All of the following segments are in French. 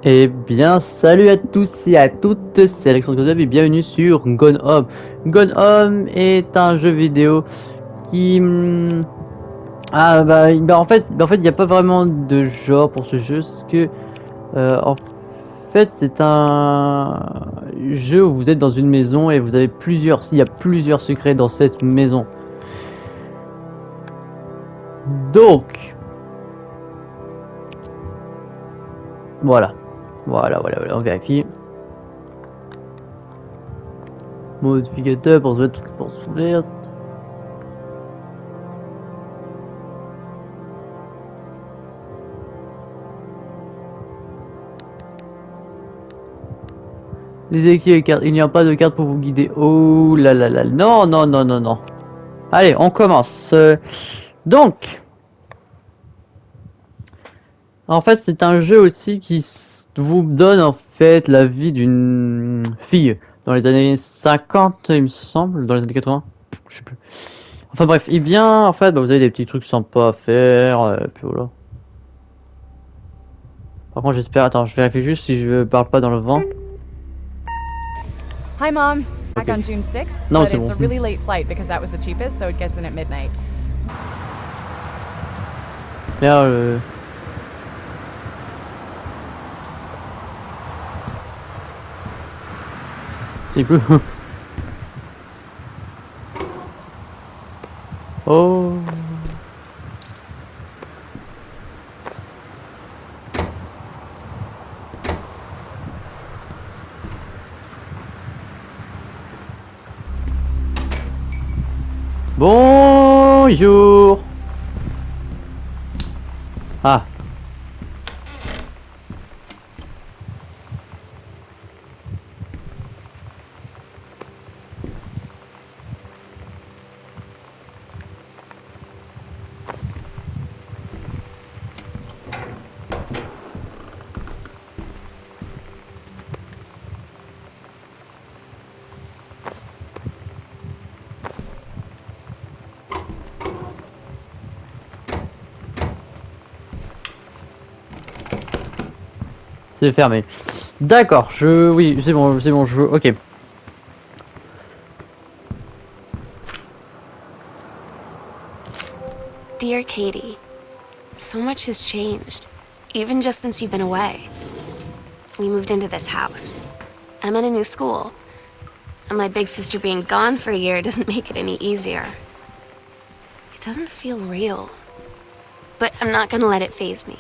Eh bien, salut à tous et à toutes, c'est Alexandre Godeb et bienvenue sur Gone Home. Gone Home est un jeu vidéo qui... en fait, il n'y a pas vraiment de genre pour ce jeu, parce que en fait, c'est un jeu où vous êtes dans une maison et vous avez il y a plusieurs secrets dans cette maison. Donc, voilà, on vérifie. Modificateur pour se mettre toutes les portes ouvertes. Déséquilibre les cartes. Il n'y a pas de carte pour vous guider. Oh là là là. Non, non, non, non, non. Allez, on commence. Donc, en fait, c'est un jeu aussi qui vous donne en fait la vie d'une fille dans les années 50, il me semble, dans les années 80. Je sais plus. Enfin bref, et bien, en fait, vous avez des petits trucs sympas à faire. Puis voilà. Par contre, j'espère. Attends, je vérifie juste si je parle pas dans le vent. Hi, Mom. Back Ok. on June 6th, Non, but c'est it's bon. a really late flight because that was the cheapest, so it gets in at midnight. Là, c'est plus. Oh. Bonjour. Ah. C'est fermé. D'accord, oui, c'est bon, ok. Dear Katie, so much has changed, even just since you've been away. We moved into this house. I'm in a new school, and my big sister being gone for a year doesn't make it any easier. It doesn't feel real. But I'm not gonna let it faze me.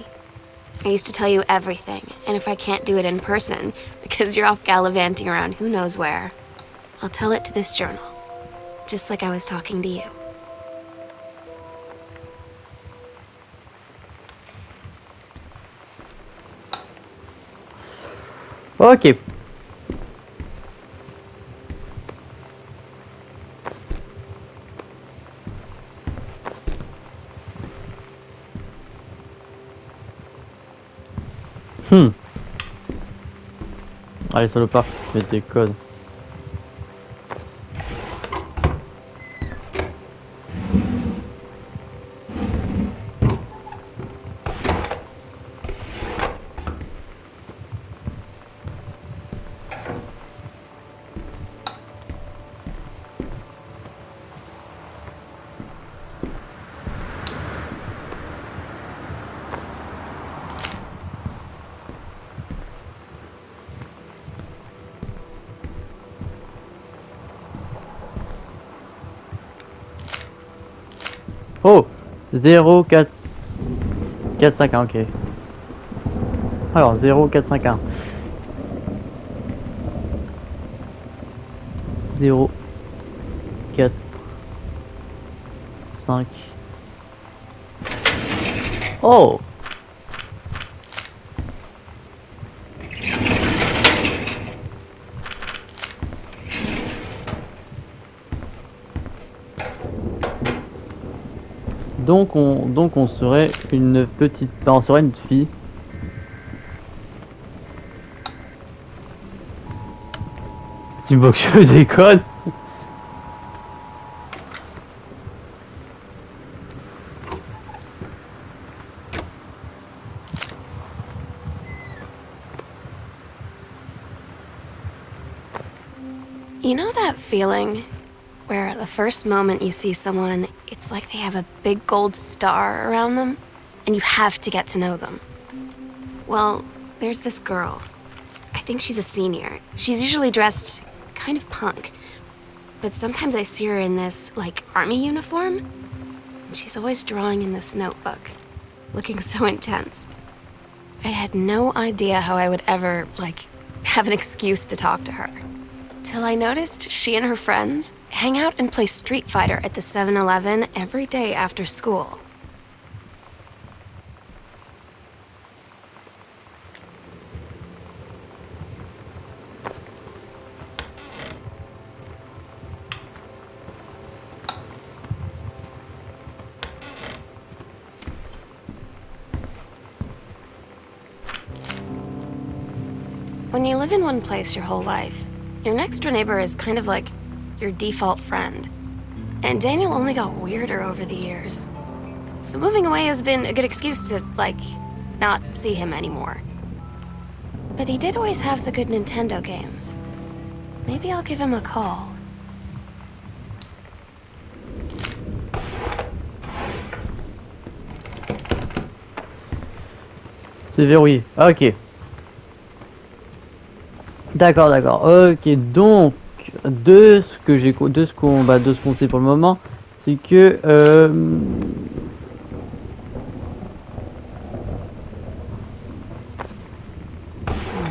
I used to tell you everything, and if I can't do it in person, because you're off gallivanting around who knows where, I'll tell it to this journal, just like I was talking to you. Ok. Allez, salopard, mets tes codes. Oh, 0, 4, 4, 5, 1, ok. Alors, 0, 4, 5, 1. 0, 4, 5. Oh! Donc on serait une petite... Non, on serait une fille. Tu veux que je déconne? You know that feeling where the first moment you see someone, it's like they have a big gold star around them, and you have to get to know them? Well, there's this girl. I think she's a senior. She's usually dressed kind of punk, but sometimes I see her in this, like, army uniform, and she's always drawing in this notebook, looking so intense. I had no idea how I would ever, like, have an excuse to talk to her. Till I noticed she and her friends hang out and play Street Fighter at the 7-Eleven every day after school. When you live in one place your whole life, your next door neighbor is kind of like your default friend. And Daniel only got weirder over the years. So moving away has been a good excuse to, like, not see him anymore. But he did always have the good Nintendo games. Maybe I'll give him a call. C'est verrouillé. Ah, ok. D'accord, d'accord. Ok, donc de ce que j'ai, de ce qu'on sait pour le moment, c'est que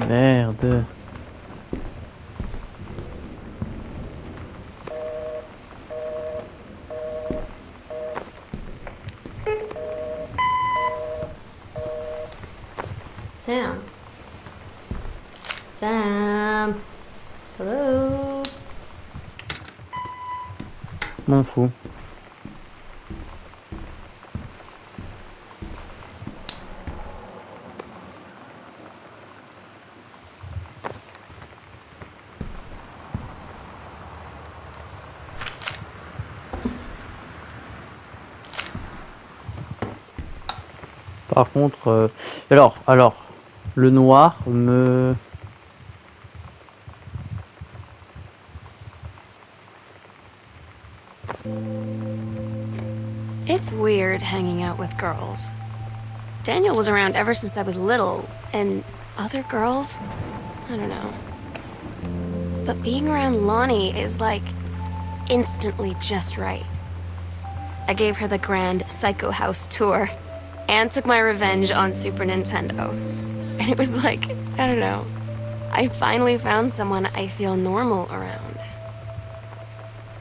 merde. Sam. Sam. Hello. M'en fous. Par contre, alors, le noir me... It's weird hanging out with girls. Daniel was around ever since I was little, and other girls? I don't know. But being around Lonnie is like instantly just right. I gave her the grand Psycho House tour and took my revenge on Super Nintendo. And it was like, I don't know, I finally found someone I feel normal around.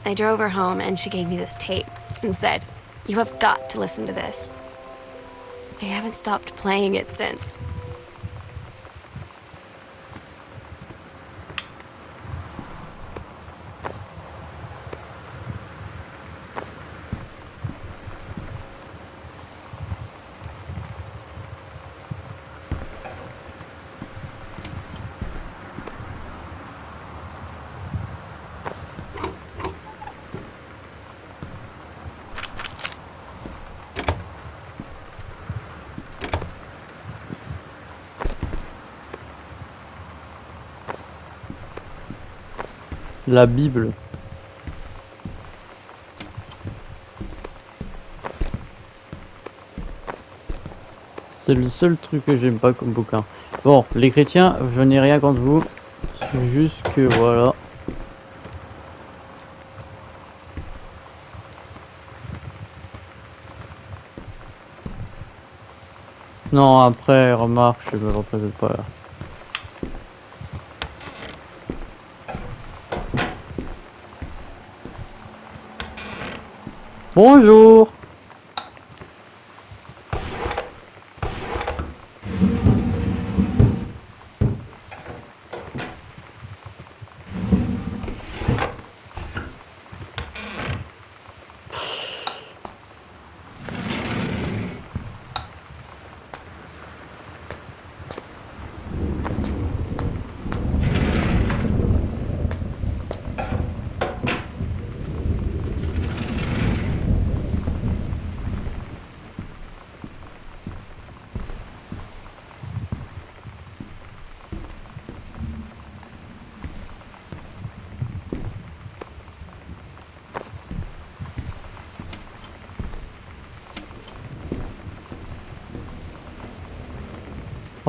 I drove her home and she gave me this tape and said, "You have got to listen to this." I haven't stopped playing it since. La Bible. C'est le seul truc que j'aime pas comme bouquin. Bon, les chrétiens, je n'ai rien contre vous. C'est juste que voilà. Non, après, remarque, je me représente pas là. Bonjour.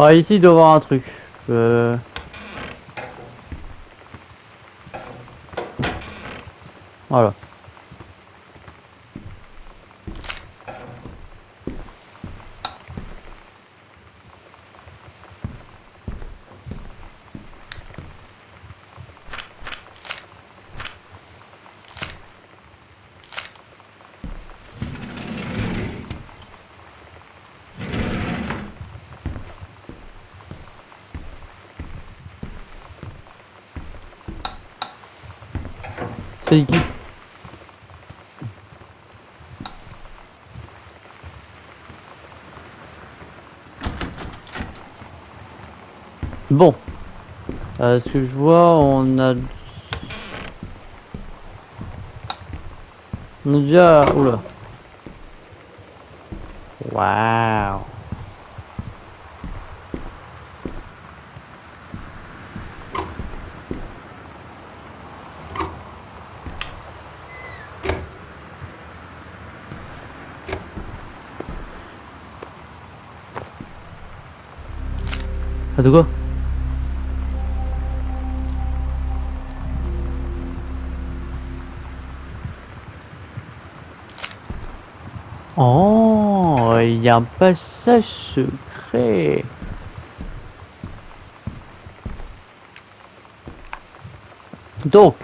Ah, ici, il doit y avoir un truc. Voilà. C'est qui? Bon. Ce que je vois, on a déjà... Oula. Waouh. Ah, de quoi? Oh, il y a un passage secret. Donc,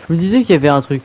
je me disais qu'il y avait un truc.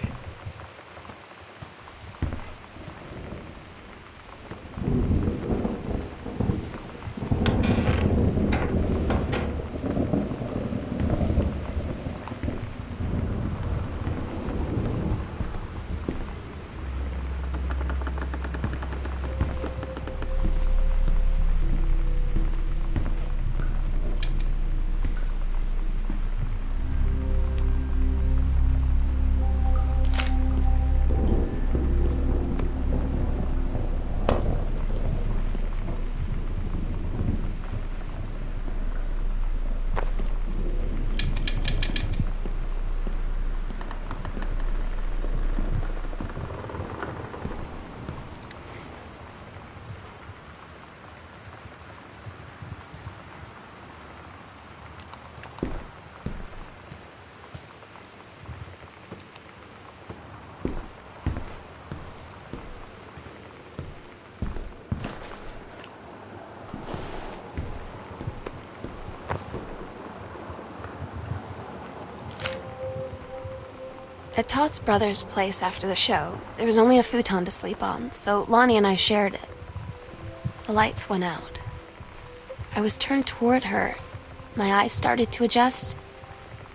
At Todd's brother's place after the show, there was only a futon to sleep on, so Lonnie and I shared it. The lights went out. I was turned toward her. My eyes started to adjust,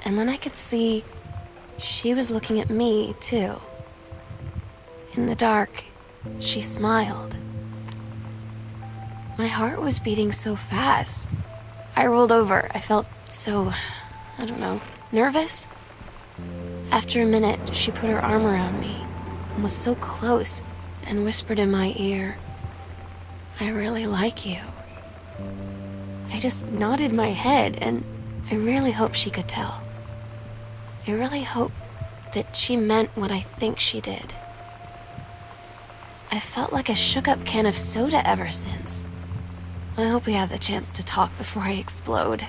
and then I could see she was looking at me, too. In the dark, she smiled. My heart was beating so fast. I rolled over. I felt so, I don't know, nervous? After a minute, she put her arm around me and was so close and whispered in my ear, "I really like you." I just nodded my head, and I really hope she could tell. I really hope that she meant what I think she did. I felt like a shook-up can of soda ever since. I hope we have the chance to talk before I explode.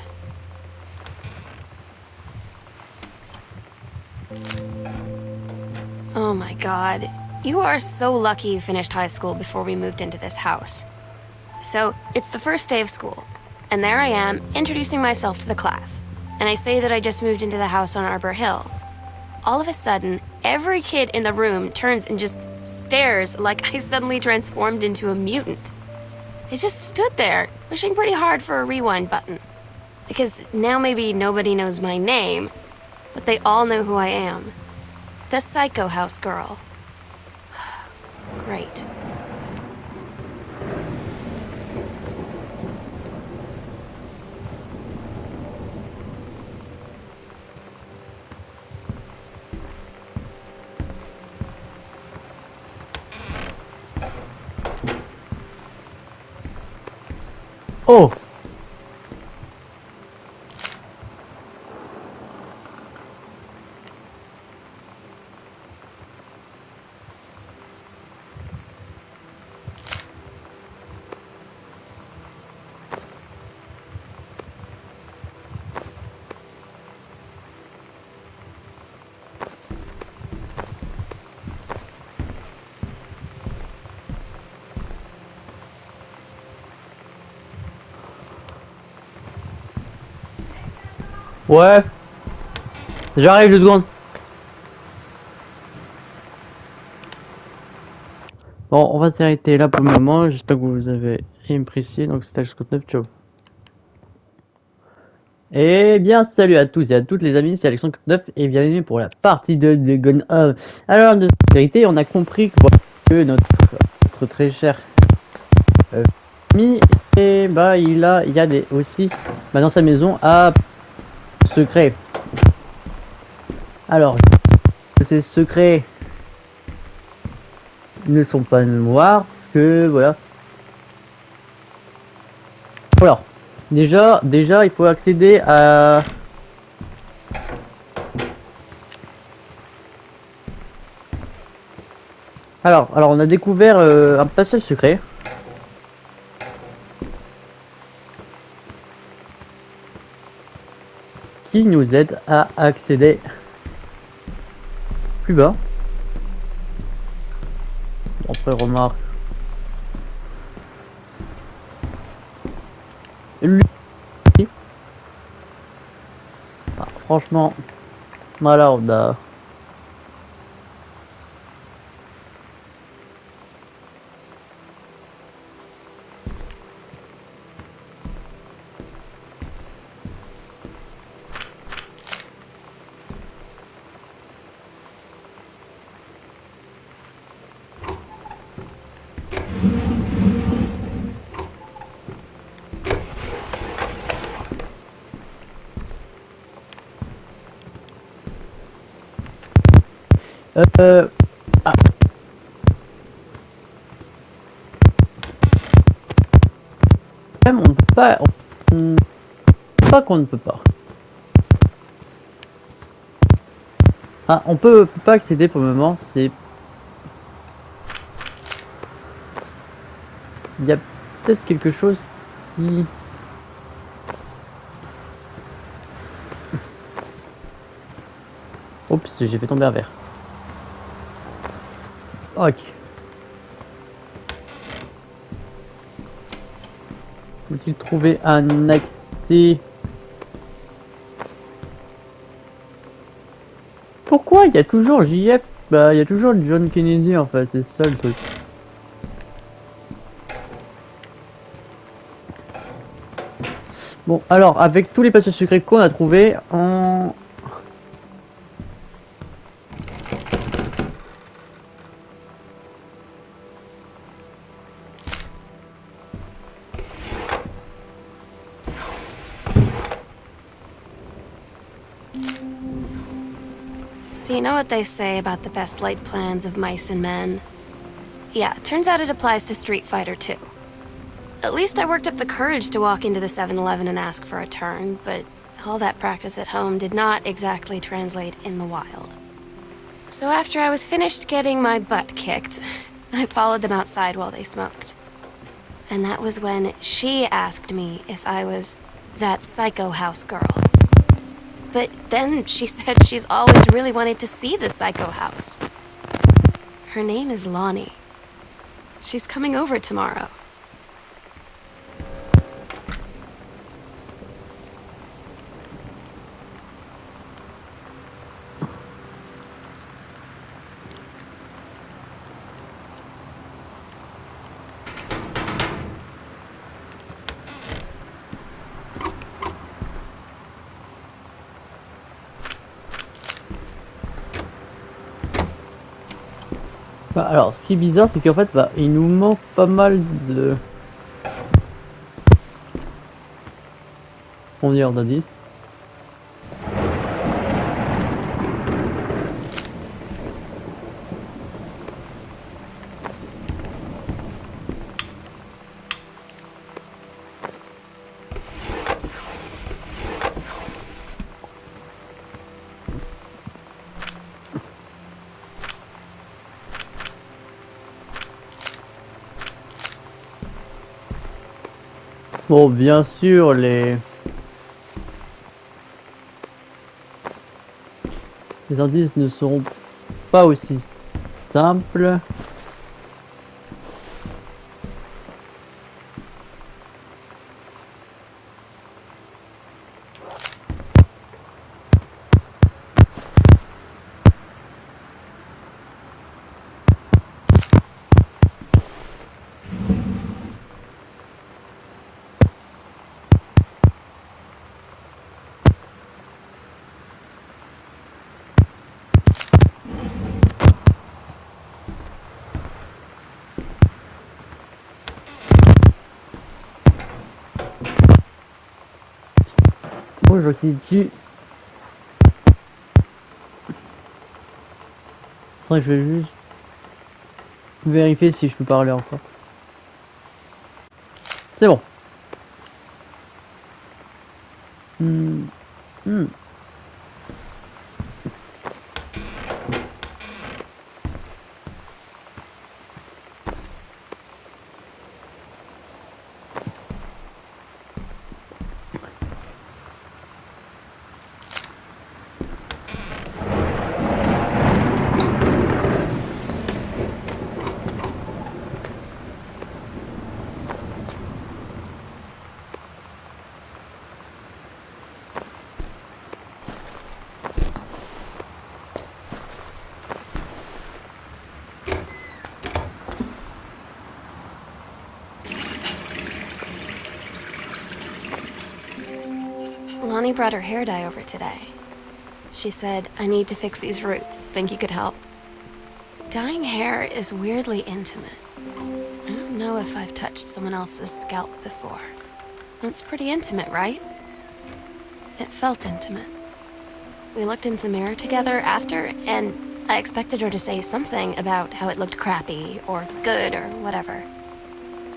Oh my god. You are so lucky you finished high school before we moved into this house. So, it's the first day of school, and there I am, introducing myself to the class. And I say that I just moved into the house on Arbor Hill. All of a sudden, every kid in the room turns and just stares like I suddenly transformed into a mutant. I just stood there, wishing pretty hard for a rewind button. Because now maybe nobody knows my name, but they all know who I am. The Psycho House girl. Great. Oh, Ouais. J'arrive 2 secondes. Bon, on va s'arrêter là pour le moment. J'espère que vous avez apprécié. Donc c'était jusqu'au 9. Ciao. Eh bien, salut à tous et à toutes les amis, c'est Alexandre 9 et bienvenue pour la partie 2 de Gun Home. Alors, de vérité, on a compris que notre très cher ami, et bah, il y a des aussi bah, dans sa maison à secret. Alors, ces secrets ne sont pas noirs, parce que voilà. Alors, déjà, il faut accéder à. Alors, on a découvert un passage secret. Qui nous aide à accéder plus bas. Après, remarque. Lui. Ah, franchement, voilà, on a. Ah. Même on ne peut pas. Pas qu'on ne peut pas. Ah, on peut pas accéder pour le moment. C'est. Il y a peut-être quelque chose qui. Oups, j'ai fait tomber un verre. Ok. Faut-il trouver un accès? Pourquoi il y a toujours JF? Bah, il y a toujours John Kennedy en fait, c'est ça le truc. Bon, alors, avec tous les passages secrets qu'on a trouvés, on. So you know what they say about the best laid plans of mice and men? Yeah, turns out it applies to Street Fighter too. At least I worked up the courage to walk into the 7-Eleven and ask for a turn, but all that practice at home did not exactly translate in the wild. So after I was finished getting my butt kicked, I followed them outside while they smoked. And that was when she asked me if I was that psycho house girl. But then she said she's always really wanted to see the psycho house. Her name is Lonnie. She's coming over tomorrow. Bah, alors, ce qui est bizarre, c'est qu'en fait, bah, il nous manque pas mal de. On dire d'indices. Bon, bien sûr, les indices ne seront pas aussi simples. Oh, je vois qu'il est dessus. Attends, je vais juste vérifier si je peux parler encore. C'est bon. Hmm. Hmm. Lonnie brought her hair dye over today. She said, I need to fix these roots. Think you could help? Dyeing hair is weirdly intimate. I don't know if I've touched someone else's scalp before. That's pretty intimate, right? It felt intimate. We looked into the mirror together after, and I expected her to say something about how it looked crappy or good or whatever.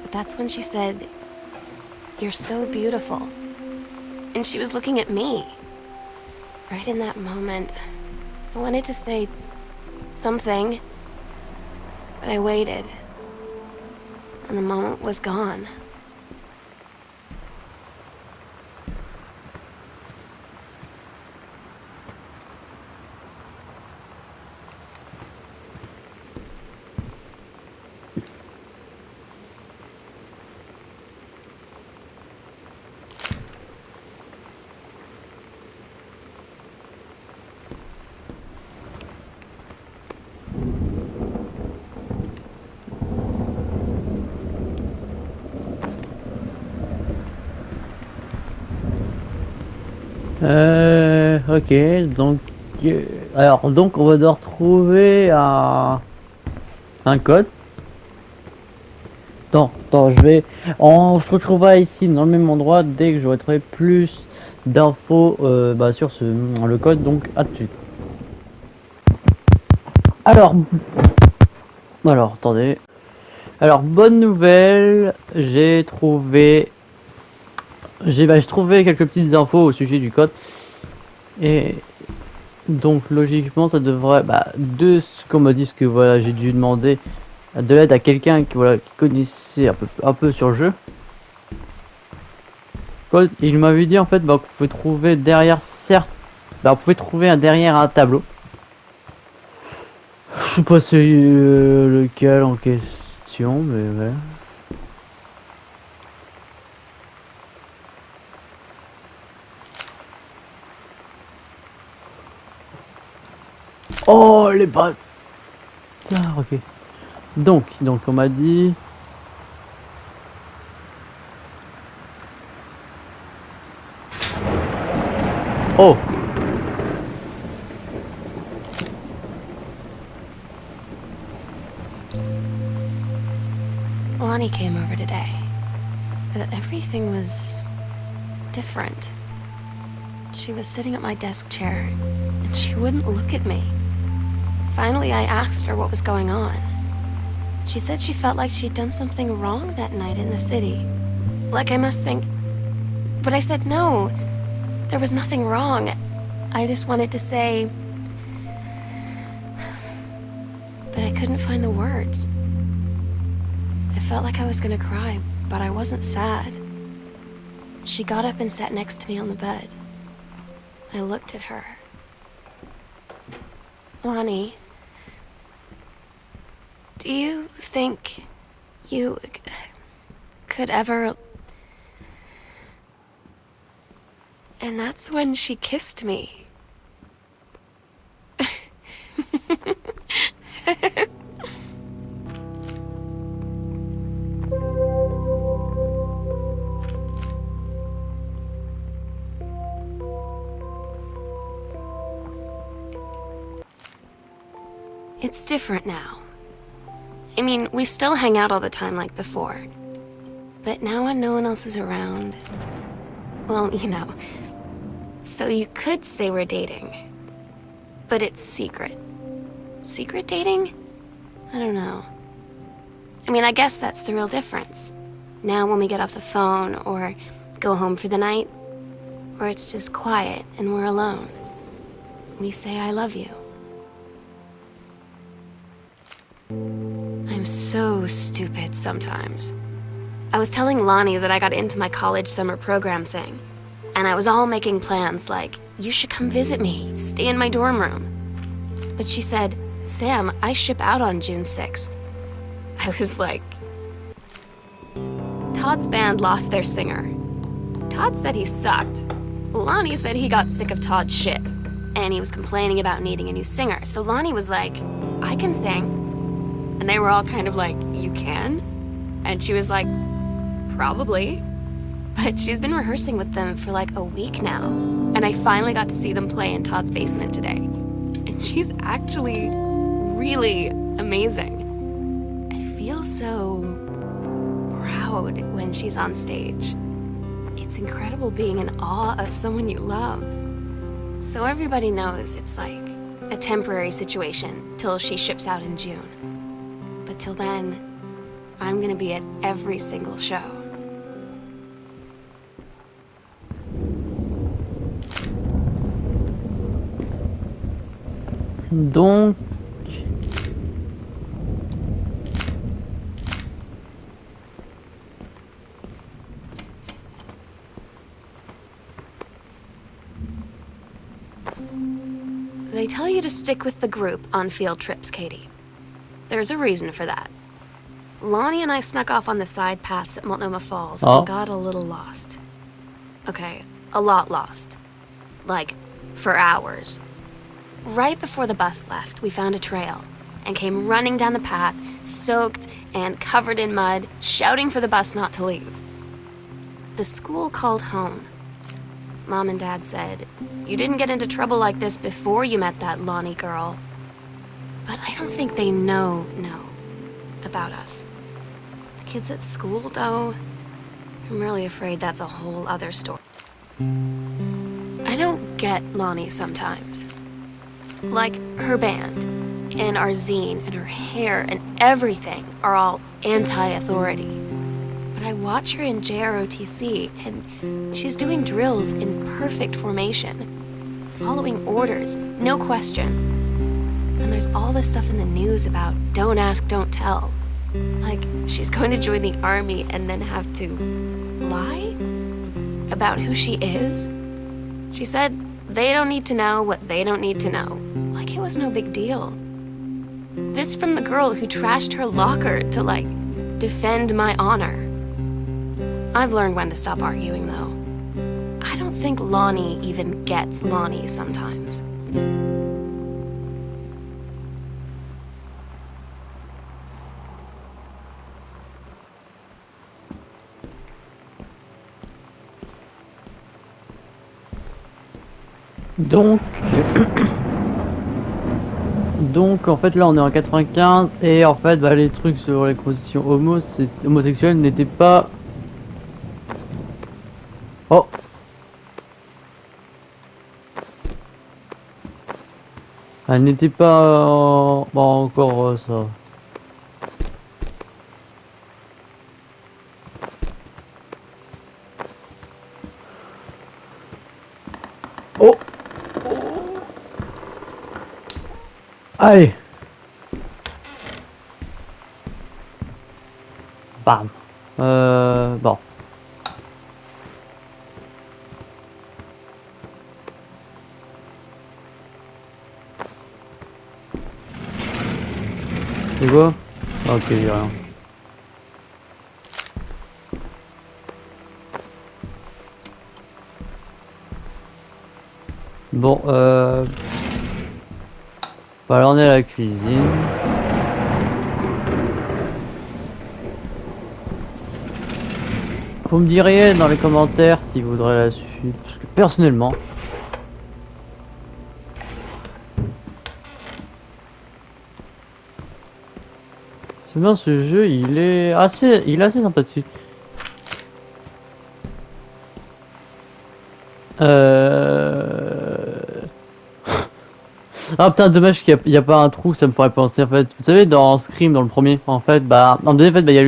But that's when she said, "You're so beautiful." And she was looking at me. Right in that moment, I wanted to say something, but I waited, and the moment was gone. Ok, donc... alors, donc on va devoir trouver un code. Attends, on se retrouvera ici dans le même endroit dès que j'aurai trouvé plus d'infos sur le code, donc à tout de suite. Alors, attendez. Alors, bonne nouvelle, j'ai trouvé quelques petites infos au sujet du code. Et donc logiquement ça devrait, de ce qu'on m'a dit, ce que voilà, j'ai dû demander de l'aide à quelqu'un qui connaissait un peu sur le jeu. Il m'avait dit en fait qu'on pouvait trouver derrière on pouvait trouver derrière un tableau. Je sais pas c'est lequel en question, mais ouais. Oh les bâtards. Ok. Donc on m'a dit. Oh. Lonnie came over today, but everything was different. She was sitting at my desk chair, and she wouldn't look at me. Finally, I asked her what was going on. She said she felt like she'd done something wrong that night in the city. Like I must think... But I said no, there was nothing wrong. I just wanted to say... But I couldn't find the words. I felt like I was gonna cry, but I wasn't sad. She got up and sat next to me on the bed. I looked at her. Lonnie, do you think you could ever... And that's when she kissed me. It's different now. I mean, we still hang out all the time like before. But now when no one else is around... Well, you know, So you could say we're dating. But it's secret. Secret dating? I don't know. I mean, I guess that's the real difference. Now when we get off the phone or go home for the night, or it's just quiet and we're alone, we say I love you. I'm so stupid sometimes. I was telling Lonnie that I got into my college summer program thing, and I was all making plans like, you should come visit me, stay in my dorm room. But she said, Sam, I ship out on June 6th. I was like... Todd's band lost their singer. Todd said he sucked. Lonnie said he got sick of Todd's shit, and he was complaining about needing a new singer. So Lonnie was like, I can sing. And they were all kind of like, you can? And she was like, probably. But she's been rehearsing with them for like a week now. And I finally got to see them play in Todd's basement today. And she's actually really amazing. I feel so proud when she's on stage. It's incredible being in awe of someone you love. So everybody knows it's like a temporary situation till she ships out in June. But till then, I'm gonna be at every single show. Donc... They tell you to stick with the group on field trips, Katie. There's a reason for that. Lonnie and I snuck off on the side paths at Multnomah Falls and got a little lost. Okay, a lot lost. Like, for hours. Right before the bus left, we found a trail and came running down the path, soaked and covered in mud, shouting for the bus not to leave. The school called home. Mom and Dad said, you didn't get into trouble like this before you met that Lonnie girl. But I don't think they know about us. The kids at school, though, I'm really afraid that's a whole other story. I don't get Lonnie sometimes. Like, her band, and our zine, and her hair, and everything are all anti-authority. But I watch her in JROTC, and she's doing drills in perfect formation, following orders, no question. And there's all this stuff in the news about don't ask, don't tell. Like, she's going to join the army and then have to lie about who she is. She said they don't need to know what they don't need to know. Like it was no big deal. This from the girl who trashed her locker to, like, defend my honor. I've learned when to stop arguing, though. I don't think Lonnie even gets Lonnie sometimes. Donc en fait là on est en 95 et en fait bah, les trucs sur les positions homosexuelles n'étaient pas... Oh, elle n'était pas bon, encore ça. Oh, allez. Bam. Bon. C'est quoi? Ok, y a rien. Bon, voilà, on est à la cuisine. Vous me direz dans les commentaires si vous voudrez la suite, parce que personnellement, c'est bien ce jeu, il est assez sympathique. Ah putain, dommage qu'il y a pas un trou, ça me ferait penser en fait. Vous savez, dans Scream, dans le premier, en fait, bah, en deuxième, en fait, bah, il y a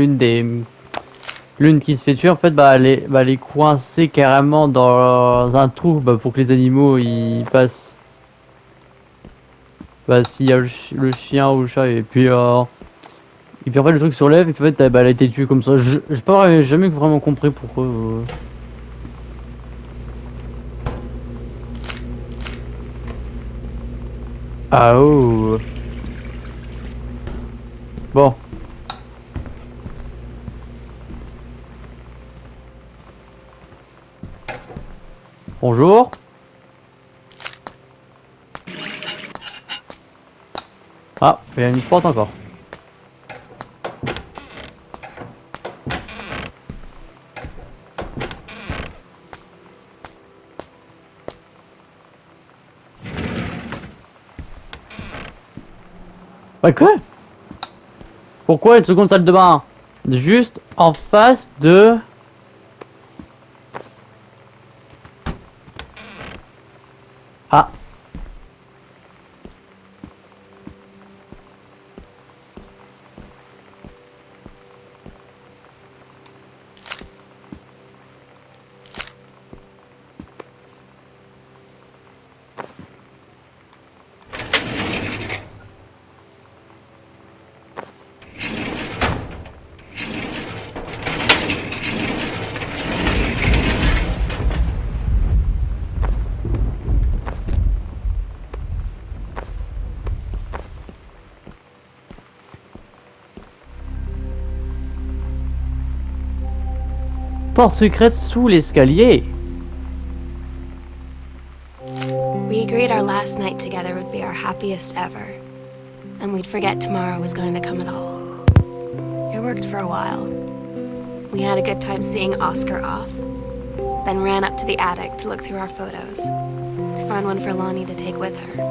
l'une qui se fait tuer, en fait, elle est coincée carrément dans un trou, bah, pour que les animaux ils passent. Bah, s'il y a le chien ou le chat, et puis en fait, le truc se relève, et puis en fait, bah, elle a été tuée comme ça. J'ai pas jamais vraiment compris pourquoi. Ah oh. Bon. Bonjour. Ah, il y a une porte encore. Bah quoi? Pourquoi une seconde salle de bain? Juste en face de... Ah. Porte secrète sous l'escalier. We agreed our last night together would be our happiest ever, and we'd forget tomorrow was going to come at all. It worked for a while. We had a good time seeing Oscar off, then ran up to the attic to look through our photos, to find one for Lonnie to take with her.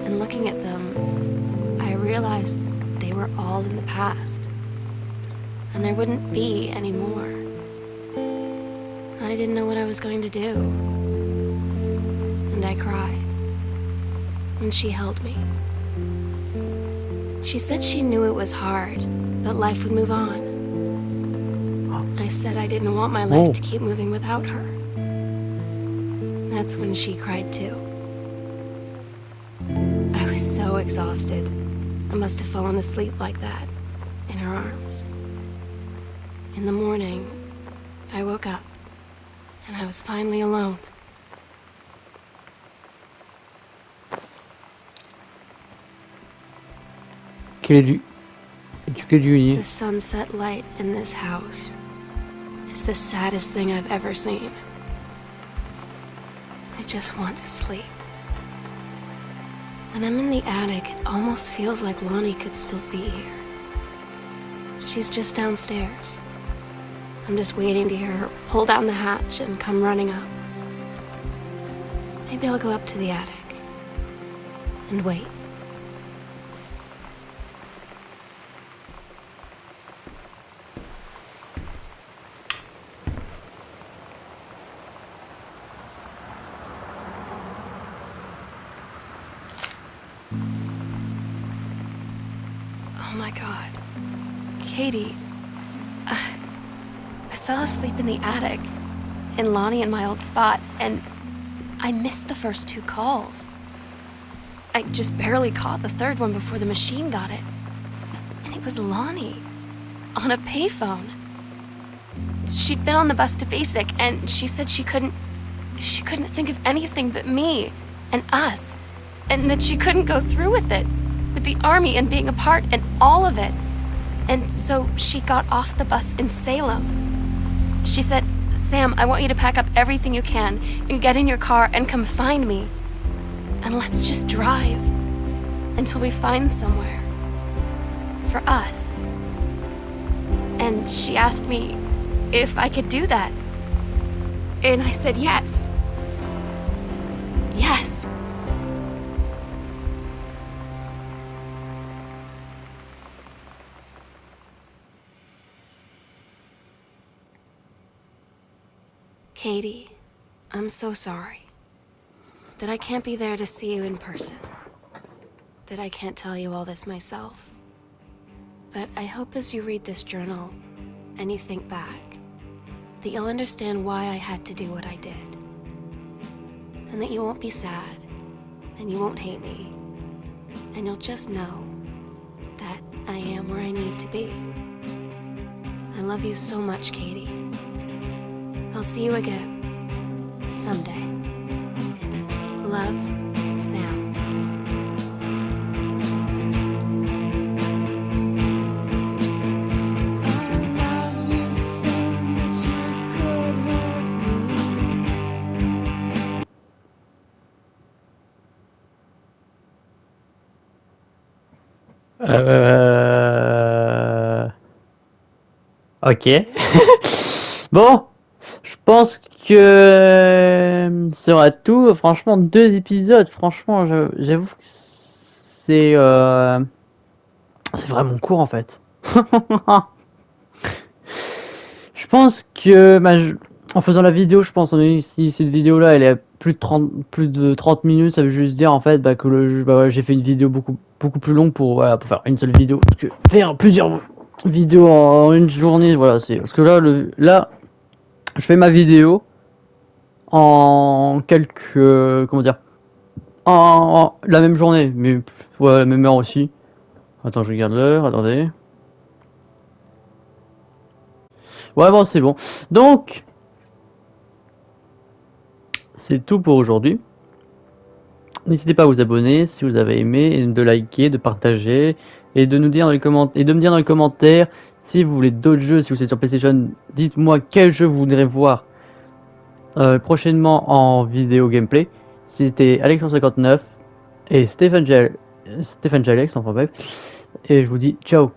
And looking at them, I realized they were all in the past, and there wouldn't be any more. And I didn't know what I was going to do. And I cried. And she held me. She said she knew it was hard, but life would move on. I said I didn't want my life to keep moving without her. That's when she cried too. I was so exhausted. I must have fallen asleep like that, in her arms. In the morning, I woke up, and I was finally alone. The sunset light in this house is the saddest thing I've ever seen. I just want to sleep. When I'm in the attic, it almost feels like Lonnie could still be here. She's just downstairs. I'm just waiting to hear her pull down the hatch and come running up. Maybe I'll go up to the attic and wait. Oh my God. Katie, I fell asleep in the attic, in Lonnie and my old spot, and I missed the first 2 calls. I just barely caught the third one before the machine got it. And it was Lonnie, on a payphone. She'd been on the bus to Basic, and she said she couldn't think of anything but me and us, and that she couldn't go through with it, with the army and being apart and all of it. And so she got off the bus in Salem. She said, "Sam, I want you to pack up everything you can and get in your car and come find me. And let's just drive until we find somewhere for us." And she asked me if I could do that. And I said yes. Yes. Katie, I'm so sorry. that I can't be there to see you in person, that I can't tell you all this myself. But I hope as you read this journal and you think back, that you'll understand why I had to do what I did. And that you won't be sad, and you won't hate me, and you'll just know that I am where I need to be. I love you so much, Katie. I'll see you again, someday. Love, Sam. Ok. Bon, je pense que ça sera tout. Franchement, 2 épisodes. Franchement, j'avoue que c'est vraiment court en fait. Je pense que en faisant la vidéo, je pense si cette vidéo là elle est à plus de 30 minutes, ça veut juste dire en fait que j'ai fait une vidéo beaucoup plus longue pour faire une seule vidéo. Parce que faire plusieurs vidéos en une journée, voilà, c'est parce que là je fais ma vidéo en quelques comment dire en la même journée, mais ouais, la même heure aussi. Attends, je regarde l'heure, attendez. Ouais, bon, c'est bon. Donc, c'est tout pour aujourd'hui. N'hésitez pas à vous abonner si vous avez aimé, et de liker, de partager, et de nous dire dans les commentaires, et de me dire dans les commentaires si vous voulez d'autres jeux, si vous êtes sur PlayStation, dites-moi quel jeu vous voudrez voir prochainement en vidéo gameplay. C'était Alex159 et Stephen Jalex, enfin bref, et je vous dis ciao.